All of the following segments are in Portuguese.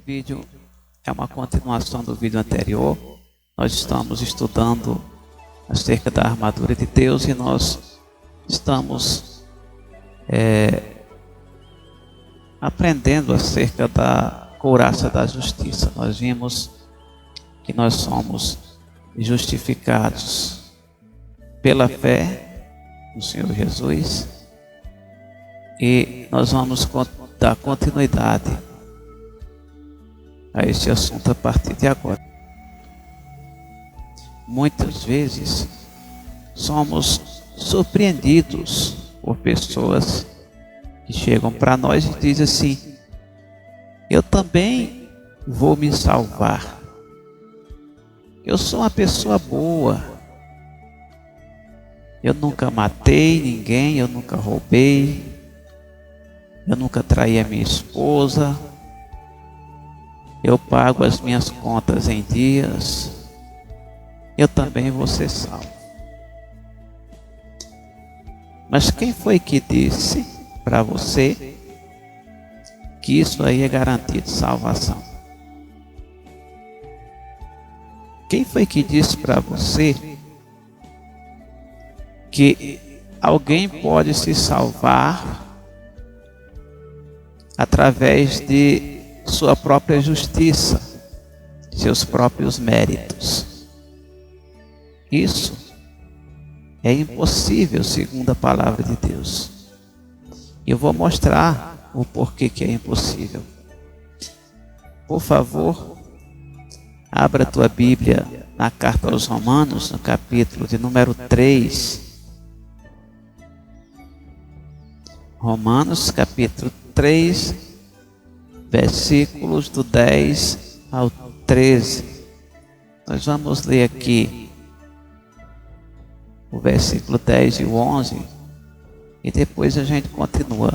vídeo é uma continuação do vídeo anterior. Nós estamos estudando acerca da armadura de Deus e nós estamos aprendendo acerca da couraça da justiça. Nós vimos que nós somos justificados pela fé no Senhor Jesus e nós vamos dar continuidade a este assunto a partir de agora. Muitas vezes somos surpreendidos por pessoas que chegam para nós e dizem assim: eu também vou me salvar. Eu sou uma pessoa boa. Eu nunca matei ninguém, eu nunca roubei, eu nunca traí a minha esposa, eu pago as minhas contas em dias, eu também vou ser salvo. Mas quem foi que disse para você que isso aí é garantia de salvação? Quem foi que disse para você que alguém pode se salvar através de sua própria justiça, seus próprios méritos? Isso é impossível, segundo a palavra de Deus. Eu vou mostrar o porquê que é impossível. Por favor, abra a tua Bíblia na carta aos Romanos, no capítulo de número 3. Romanos, capítulo 3, versículos do 10 ao 13. Nós vamos ler aqui o versículo 10 e o 11 e depois a gente continua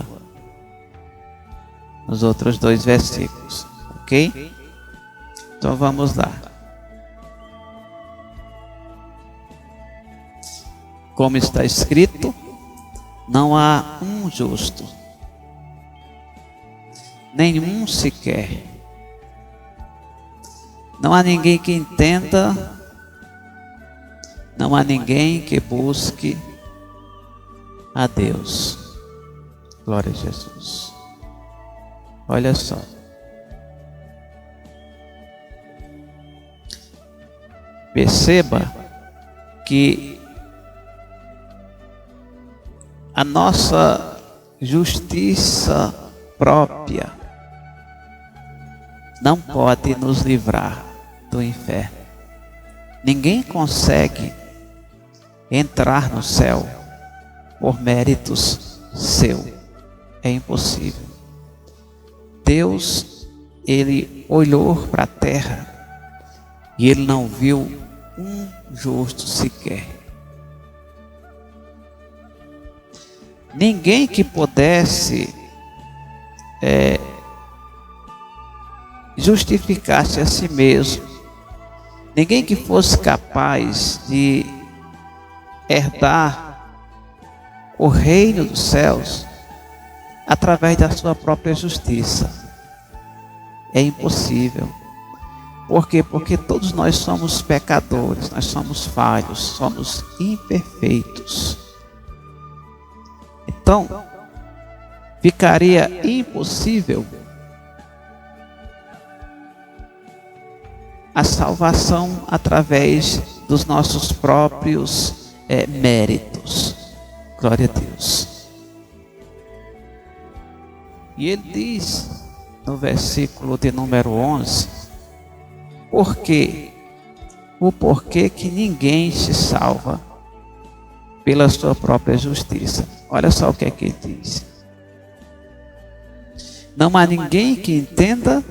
nos outros dois versículos, ok? Então vamos lá. Como está escrito, não há um justo, nenhum sequer. Não há ninguém que entenda, não há ninguém que busque a Deus. Glória a Jesus. Olha só. Perceba que a nossa justiça própria não pode nos livrar do inferno. Ninguém consegue entrar no céu por méritos seu. É impossível. Deus, Ele olhou para a terra e Ele não viu um justo sequer. Ninguém que pudesse justificar-se a si mesmo, ninguém que fosse capaz de herdar o reino dos céus através da sua própria justiça. É impossível. Por quê? Porque todos nós somos pecadores, nós somos falhos, somos imperfeitos. Então, ficaria impossível a salvação através dos nossos próprios méritos. Glória a Deus. E ele diz no versículo de número 11, o porquê que ninguém se salva pela sua própria justiça. Olha só o que é que ele diz. Não há ninguém que entenda,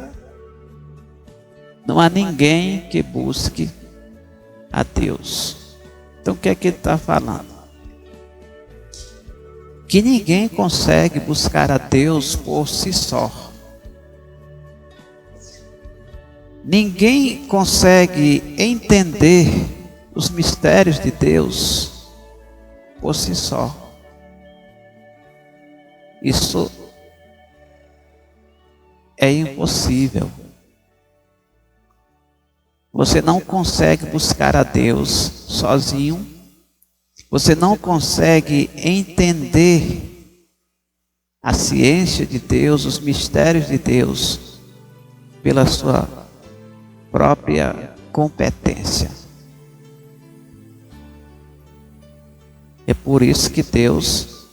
não há ninguém que busque a Deus. Então o que é que ele está falando? Que ninguém consegue buscar a Deus por si só. Ninguém consegue entender os mistérios de Deus por si só. Isso é impossível. Você não consegue buscar a Deus sozinho. Você não consegue entender a ciência de Deus, os mistérios de Deus, pela sua própria competência. É por isso que Deus,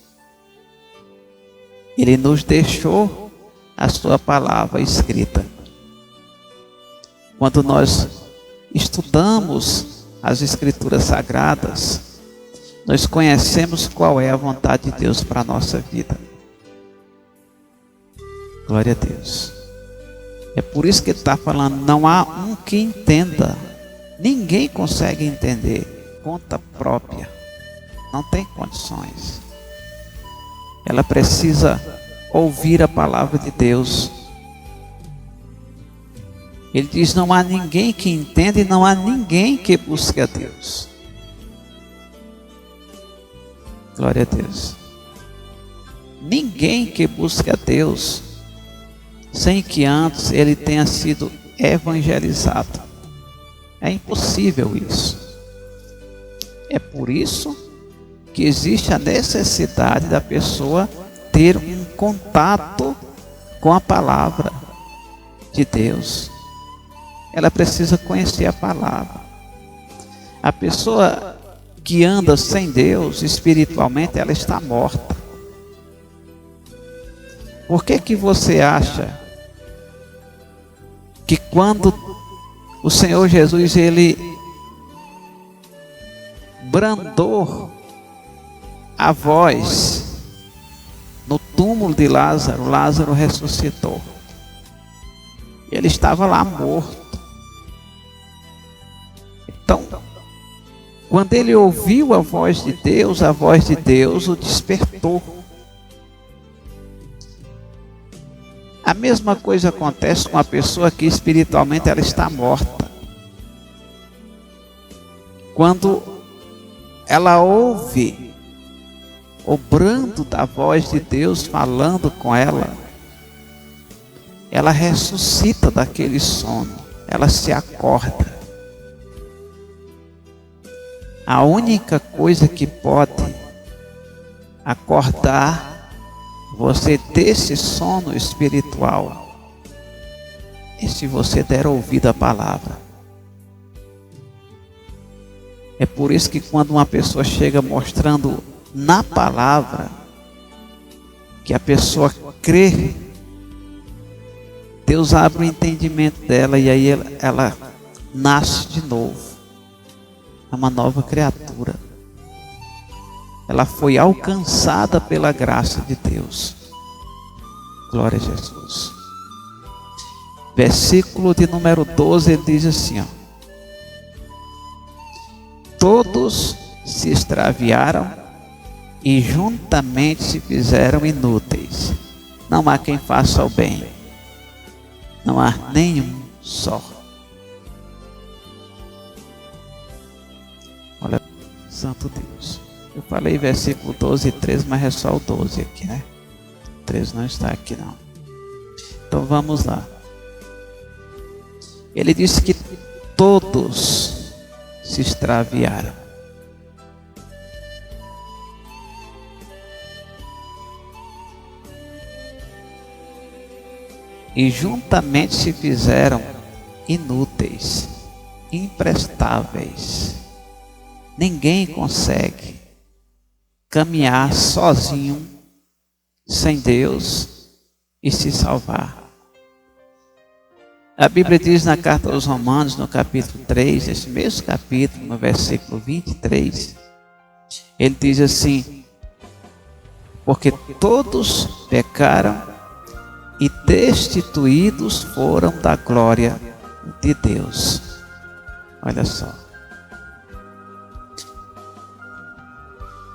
Ele nos deixou a sua palavra escrita. Quando nós estudamos as Escrituras Sagradas, nós conhecemos qual é a vontade de Deus para a nossa vida. Glória a Deus. É por isso que ele está falando, não há um que entenda. Ninguém consegue entender. Conta própria. Não tem condições. Ela precisa ouvir a palavra de Deus. Ele diz, não há ninguém que entenda e não há ninguém que busque a Deus. Glória a Deus. Ninguém que busque a Deus sem que antes ele tenha sido evangelizado. É impossível isso. É por isso que existe a necessidade da pessoa ter um contato com a palavra de Deus. Ela precisa conhecer a palavra. A pessoa que anda sem Deus espiritualmente, ela está morta. Por que você acha que quando o Senhor Jesus, ele brandou a voz no túmulo de Lázaro, Lázaro ressuscitou? Ele estava lá morto. Então, quando ele ouviu a voz de Deus o despertou. A mesma coisa acontece com a pessoa que espiritualmente ela está morta. Quando ela ouve o brando da voz de Deus falando com ela, ela ressuscita daquele sono, ela se acorda. A única coisa que pode acordar você desse sono espiritual é se você der ouvido à palavra. É por isso que quando uma pessoa chega mostrando na palavra que a pessoa crê, Deus abre o entendimento dela e aí ela nasce de novo. É uma nova criatura. Ela foi alcançada pela graça de Deus. Glória a Jesus. Versículo de número 12, ele diz assim, ó: todos se extraviaram e juntamente se fizeram inúteis. Não há quem faça o bem. Não há nenhum só. Olha, santo Deus. Eu falei versículo 12 e 13, mas é só o 12 aqui, né? O 13 não está aqui, não. Então vamos lá. Ele disse que todos se extraviaram. E juntamente se fizeram inúteis, imprestáveis. Ninguém consegue caminhar sozinho, sem Deus e se salvar. A Bíblia diz na carta aos Romanos, no capítulo 3, nesse mesmo capítulo, no versículo 23, ele diz assim: porque todos pecaram e destituídos foram da glória de Deus. Olha só.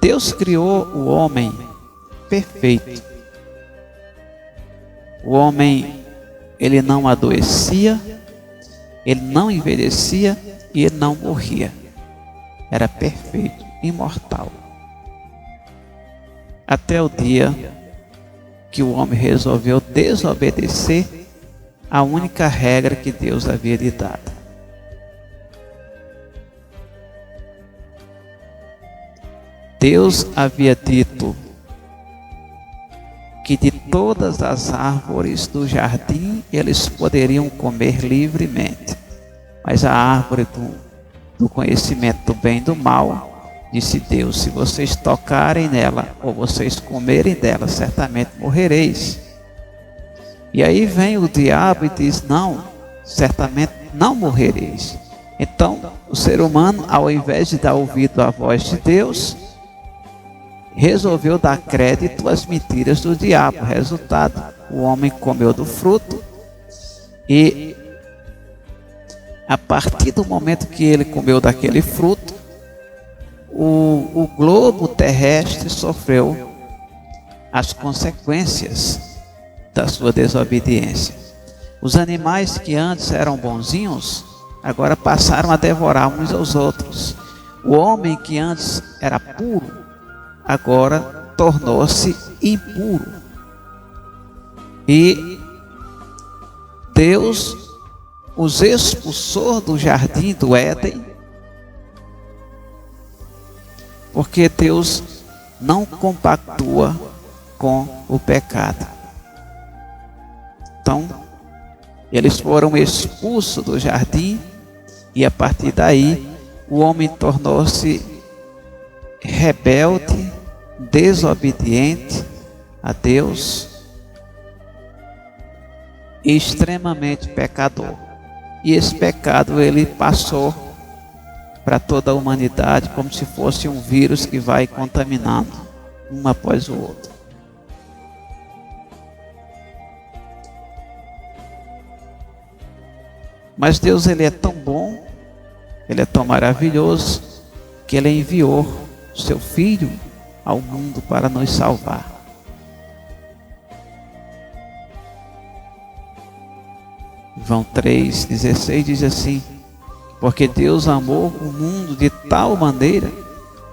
Deus criou o homem perfeito. O homem, ele não adoecia, ele não envelhecia e ele não morria. Era perfeito, imortal. Até o dia que o homem resolveu desobedecer a única regra que Deus havia lhe dado. Deus havia dito que de todas as árvores do jardim eles poderiam comer livremente, mas a árvore do conhecimento do bem e do mal, disse Deus: se vocês tocarem nela ou vocês comerem dela, certamente morrereis. E aí vem o diabo e diz: não, certamente não morrereis. Então o ser humano, ao invés de dar ouvido à voz de Deus, resolveu dar crédito às mentiras do diabo. Resultado, o homem comeu do fruto e a partir do momento que ele comeu daquele fruto, o globo terrestre sofreu as consequências da sua desobediência. Os animais que antes eram bonzinhos, agora passaram a devorar uns aos outros. O homem que antes era puro, agora tornou-se impuro. E Deus os expulsou do jardim do Éden, porque Deus não compactua com o pecado. Então, eles foram expulsos do jardim e a partir daí o homem tornou-se rebelde, desobediente a Deus e extremamente pecador. E esse pecado ele passou para toda a humanidade como se fosse um vírus que vai contaminando um após o outro. Mas Deus ele é tão bom, ele é tão maravilhoso, que ele enviou seu Filho ao mundo para nos salvar. João 3,16 diz assim: porque Deus amou o mundo de tal maneira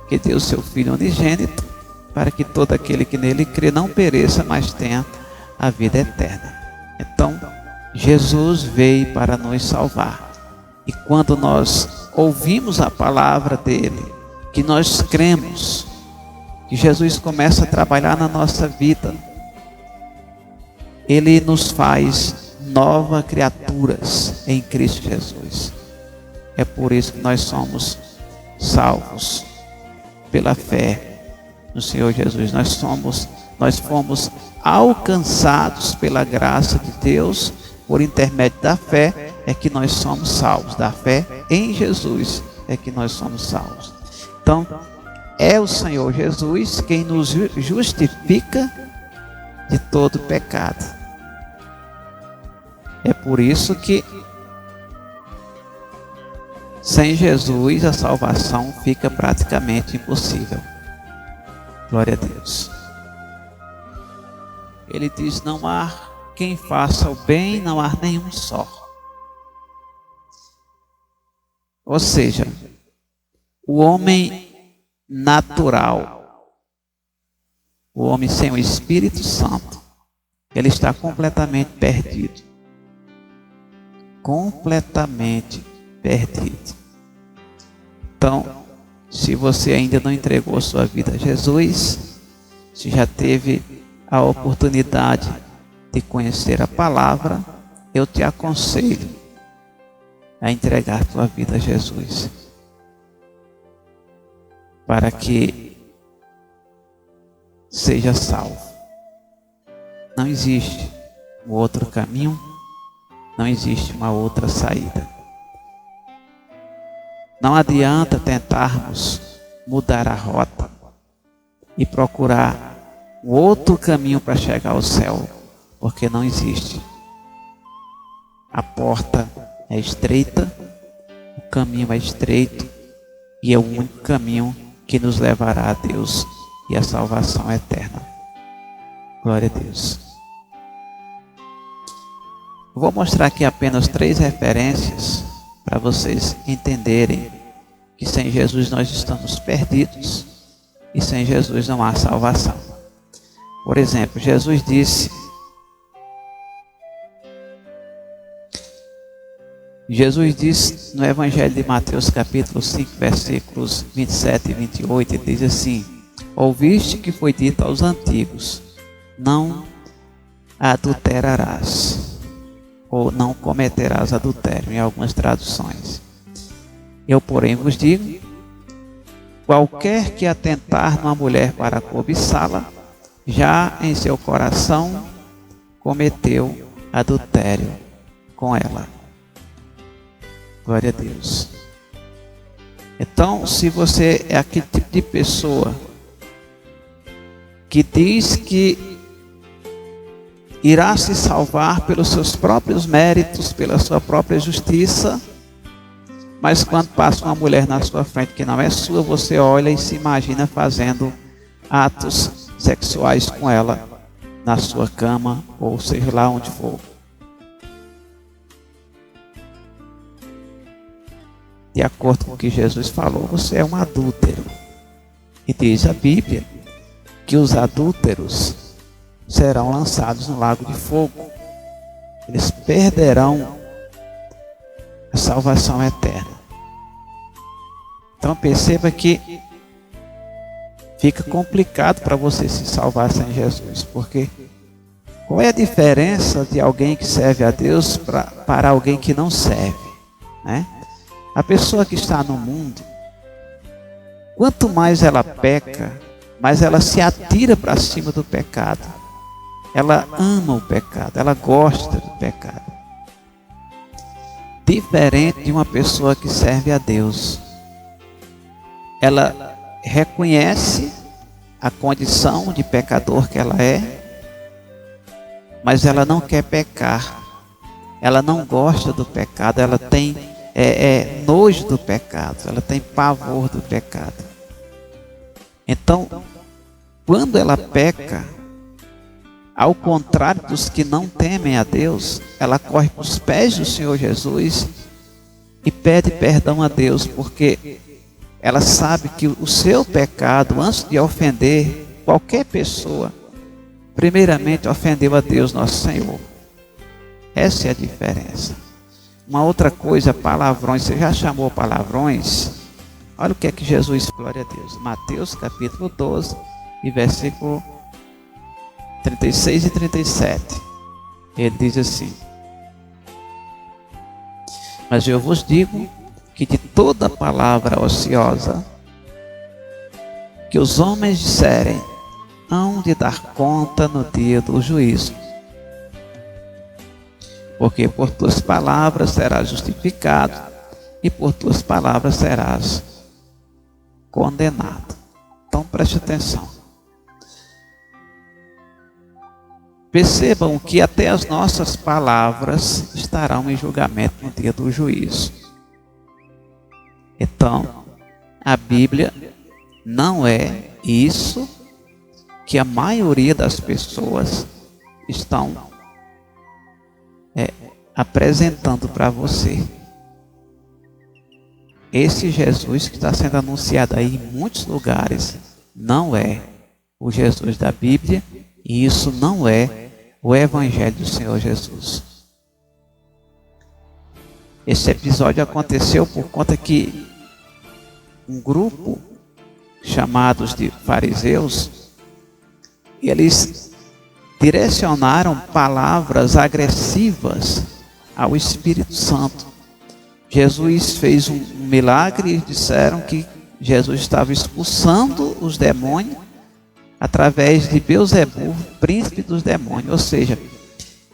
que deu seu Filho unigênito, para que todo aquele que nele crê não pereça, mas tenha a vida eterna. Então, Jesus veio para nos salvar. E quando nós ouvimos a palavra dele, que nós cremos, que Jesus começa a trabalhar na nossa vida, ele nos faz novas criaturas em Cristo Jesus. É por isso que nós somos salvos pela fé no Senhor Jesus. Nós fomos alcançados pela graça de Deus, por intermédio da fé é que nós somos salvos. Da fé em Jesus é que nós somos salvos. Então, é o Senhor Jesus quem nos justifica de todo pecado. É por isso que sem Jesus a salvação fica praticamente impossível. Glória a Deus. Ele diz: não há quem faça o bem, não há nenhum só. Ou seja, o homem natural, o homem sem o Espírito Santo, ele está completamente perdido. Completamente perdido. Então, se você ainda não entregou sua vida a Jesus, se já teve a oportunidade de conhecer a palavra, eu te aconselho a entregar tua vida a Jesus, para que seja salvo. Não existe um outro caminho, não existe uma outra saída. Não adianta tentarmos mudar a rota e procurar um outro caminho para chegar ao céu, porque não existe. A porta é estreita, o caminho é estreito e é o único caminho que nos levará a Deus e a salvação eterna. Glória a Deus. Vou mostrar aqui apenas 3 referências para vocês entenderem que sem Jesus nós estamos perdidos e sem Jesus não há salvação. Por exemplo, Jesus disse no Evangelho de Mateus capítulo 5, versículos 27 e 28, ele diz assim: Ouviste que foi dito aos antigos: não adulterarás, ou não cometerás adultério, em algumas traduções. Eu, porém, vos digo: qualquer que atentar numa mulher para cobiçá-la, já em seu coração cometeu adultério com ela. Glória a Deus. Então, se você é aquele tipo de pessoa que diz que irá se salvar pelos seus próprios méritos, pela sua própria justiça, mas quando passa uma mulher na sua frente que não é sua, você olha e se imagina fazendo atos sexuais com ela na sua cama, ou seja lá onde for. De acordo com o que Jesus falou, você é um adúltero. E diz a Bíblia que os adúlteros serão lançados no lago de fogo. Eles perderão a salvação eterna. Então perceba que fica complicado para você se salvar sem Jesus, porque qual é a diferença de alguém que serve a Deus para alguém que não serve, né? A pessoa que está no mundo, quanto mais ela peca, mais ela se atira para cima do pecado. Ela ama o pecado, ela gosta do pecado. Diferente de uma pessoa que serve a Deus. Ela reconhece a condição de pecador que ela é, mas ela não quer pecar. Ela não gosta do pecado, ela tem nojo do pecado, ela tem pavor do pecado. Então, quando ela peca, ao contrário dos que não temem a Deus, ela corre para os pés do Senhor Jesus e pede perdão a Deus, porque ela sabe que o seu pecado, antes de ofender qualquer pessoa, primeiramente ofendeu a Deus, nosso Senhor. Essa é a diferença. Uma outra coisa, palavrões. Você já chamou palavrões? Olha o que é que Jesus, glória a Deus. Mateus capítulo 12 e versículo 36 e 37. Ele diz assim: mas eu vos digo que de toda palavra ociosa que os homens disserem, hão de dar conta no dia do juízo. Porque por tuas palavras serás justificado, e por tuas palavras serás condenado. Então preste atenção. Percebam que até as nossas palavras estarão em julgamento no dia do juízo. Então, a Bíblia não é isso que a maioria das pessoas estão apresentando para você. Esse Jesus que está sendo anunciado aí em muitos lugares não é o Jesus da Bíblia, e isso não é o Evangelho do Senhor Jesus. Esse episódio aconteceu por conta que um grupo chamados de fariseus, eles direcionaram palavras agressivas ao Espírito Santo. Jesus fez um milagre e disseram que Jesus estava expulsando os demônios através de Beelzebul, príncipe dos demônios. Ou seja,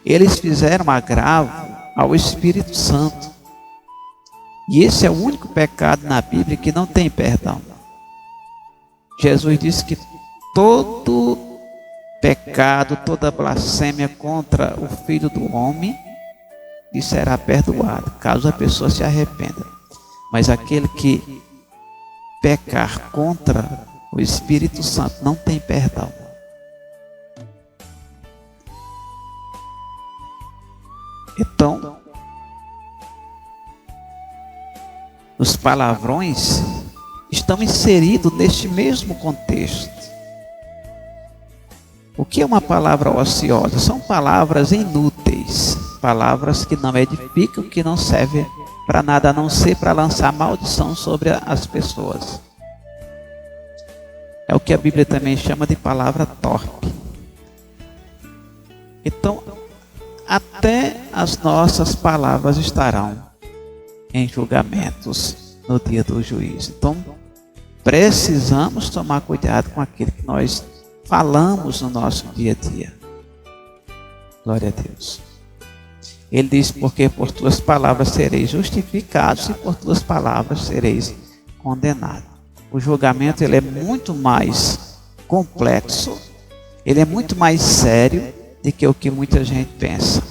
eles fizeram agravo ao Espírito Santo. E esse é o único pecado na Bíblia que não tem perdão. Jesus disse que todo pecado, toda blasfêmia contra o Filho do Homem lhe será perdoado, caso a pessoa se arrependa. Mas aquele que pecar contra o Espírito Santo não tem perdão. Então, os palavrões estão inseridos neste mesmo contexto. O que é uma palavra ociosa? São palavras inúteis, palavras que não edificam, que não servem para nada a não ser para lançar maldição sobre as pessoas. É o que a Bíblia também chama de palavra torpe. Então, até as nossas palavras estarão em julgamentos no dia do juízo. Então, precisamos tomar cuidado com aquilo que nós falamos no nosso dia a dia. Glória a Deus. Ele diz, porque por tuas palavras sereis justificados e por tuas palavras sereis condenados. O julgamento ele é muito mais complexo, ele é muito mais sério do que o que muita gente pensa.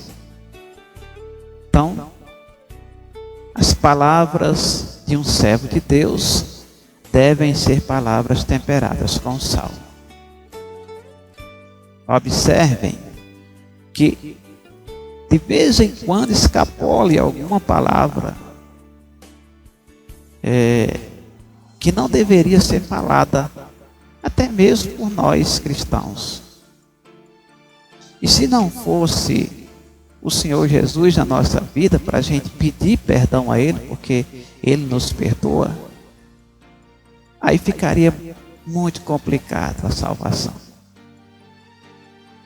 Então, as palavras de um servo de Deus devem ser palavras temperadas com sal. Observem que de vez em quando escapole alguma palavra que não deveria ser falada, até mesmo por nós cristãos. E se não fosse o Senhor Jesus na nossa vida, para a gente pedir perdão a Ele, porque Ele nos perdoa, aí ficaria muito complicado a salvação.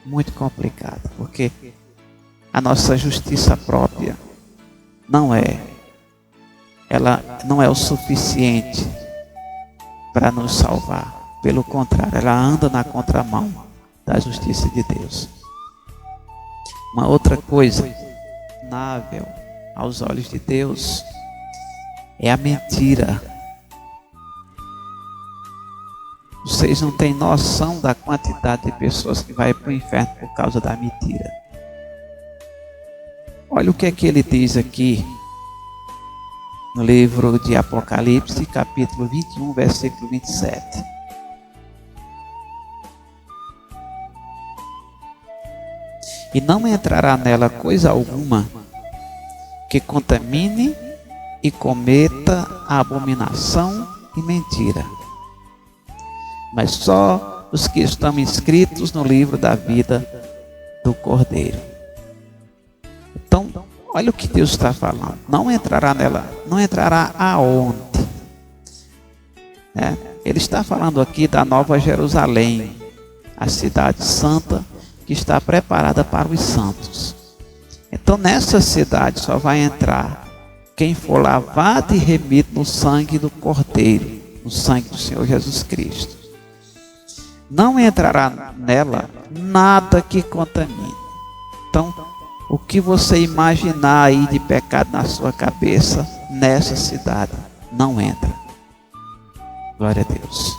Muito complicado, porque a nossa justiça própria ela não é o suficiente para nos salvar. Pelo contrário, ela anda na contramão da justiça de Deus. Uma outra coisa abominável aos olhos de Deus é a mentira. Vocês não têm noção da quantidade de pessoas que vai para o inferno por causa da mentira. Olha o que é que ele diz aqui no livro de Apocalipse, capítulo 21, versículo 27. E não entrará nela coisa alguma que contamine e cometa a abominação e mentira, mas só os que estão inscritos no livro da vida do Cordeiro. Então, olha o que Deus está falando. Não entrará nela. Não entrará aonde? Ele está falando aqui da Nova Jerusalém, a cidade santa que está preparada para os santos. Então, nessa cidade só vai entrar quem for lavado e remido no sangue do Cordeiro, no sangue do Senhor Jesus Cristo. Não entrará nela nada que contamine. Então, o que você imaginar aí de pecado na sua cabeça, nessa cidade, não entra. Glória a Deus.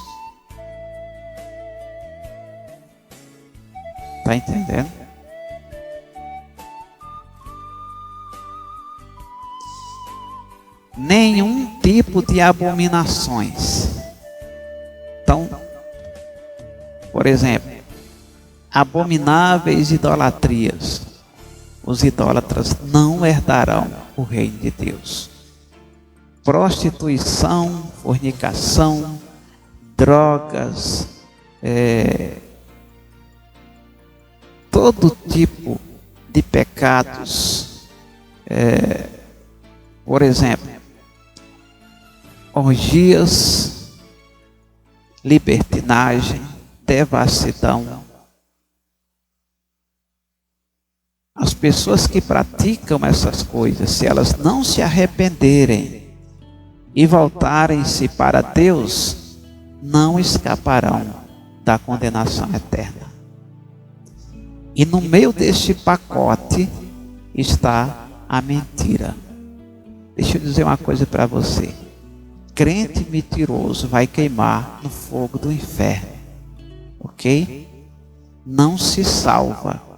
Está entendendo? Nenhum tipo de abominações. Então, por exemplo, abomináveis idolatrias. Os idólatras não herdarão o reino de Deus. Prostituição, fornicação, drogas, todo tipo de pecados. Por exemplo, orgias, libertinagem, devassidão. As pessoas que praticam essas coisas, se elas não se arrependerem e voltarem-se para Deus, não escaparão da condenação eterna. E no meio deste pacote está a mentira. Deixa eu dizer uma coisa para você. Crente mentiroso vai queimar no fogo do inferno. Ok? Não se salva.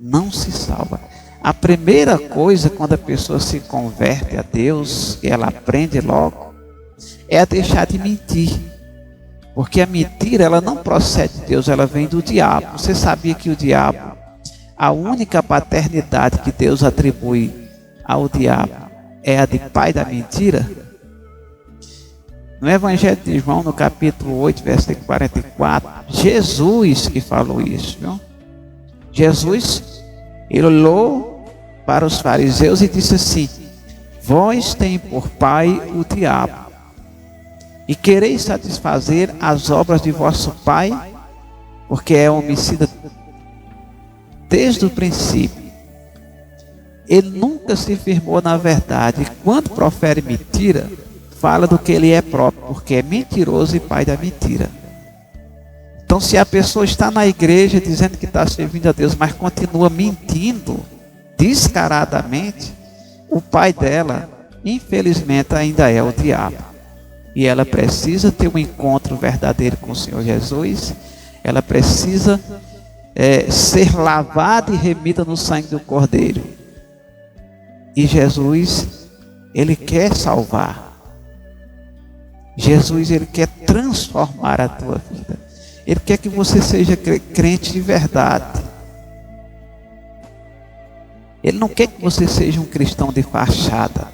Não se salva. A primeira coisa quando a pessoa se converte a Deus, e ela aprende logo, é a deixar de mentir. Porque a mentira, ela não procede de Deus, ela vem do diabo. Você sabia que o diabo, a única paternidade que Deus atribui ao diabo é a de pai da mentira? No Evangelho de João, no capítulo 8, versículo 44, Jesus que falou isso, viu? Jesus, ele olhou para os fariseus e disse assim: vós tem por pai o diabo, e quereis satisfazer as obras de vosso pai, porque é homicida desde o princípio. Ele nunca se firmou na verdade, e quando profere mentira, fala do que ele é próprio, porque é mentiroso e pai da mentira. Então, se a pessoa está na igreja dizendo que está servindo a Deus, mas continua mentindo descaradamente, o pai dela, infelizmente, ainda é o diabo. E ela precisa ter um encontro verdadeiro com o Senhor Jesus. Ela precisa ser lavada e remida no sangue do Cordeiro. E Jesus, Ele quer salvar. Jesus, Ele quer transformar a tua vida. Ele quer que você seja crente de verdade. Ele não quer que você seja um cristão de fachada.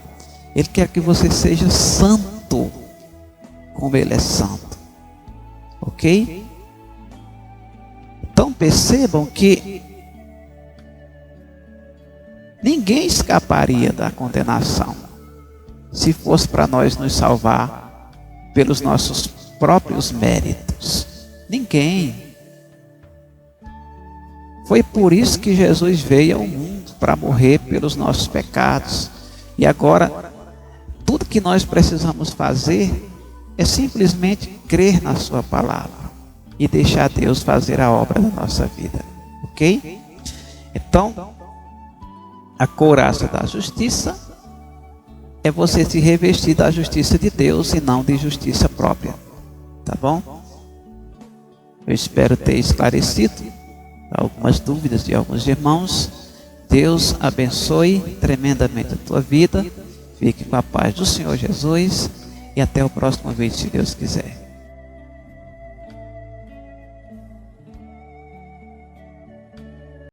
Ele quer que você seja santo, como Ele é santo. Ok? Então percebam que ninguém escaparia da condenação se fosse para nós nos salvar pelos nossos próprios méritos. Ninguém. Foi por isso que Jesus veio ao mundo, para morrer pelos nossos pecados. E agora, tudo que nós precisamos fazer é simplesmente crer na sua palavra e deixar Deus fazer a obra da nossa vida. Ok? Então, a couraça da justiça é você se revestir da justiça de Deus e não de justiça própria. Tá bom? Eu espero ter esclarecido algumas dúvidas de alguns irmãos. Deus abençoe tremendamente a tua vida. Fique com a paz do Senhor Jesus e até o próximo vídeo, se Deus quiser.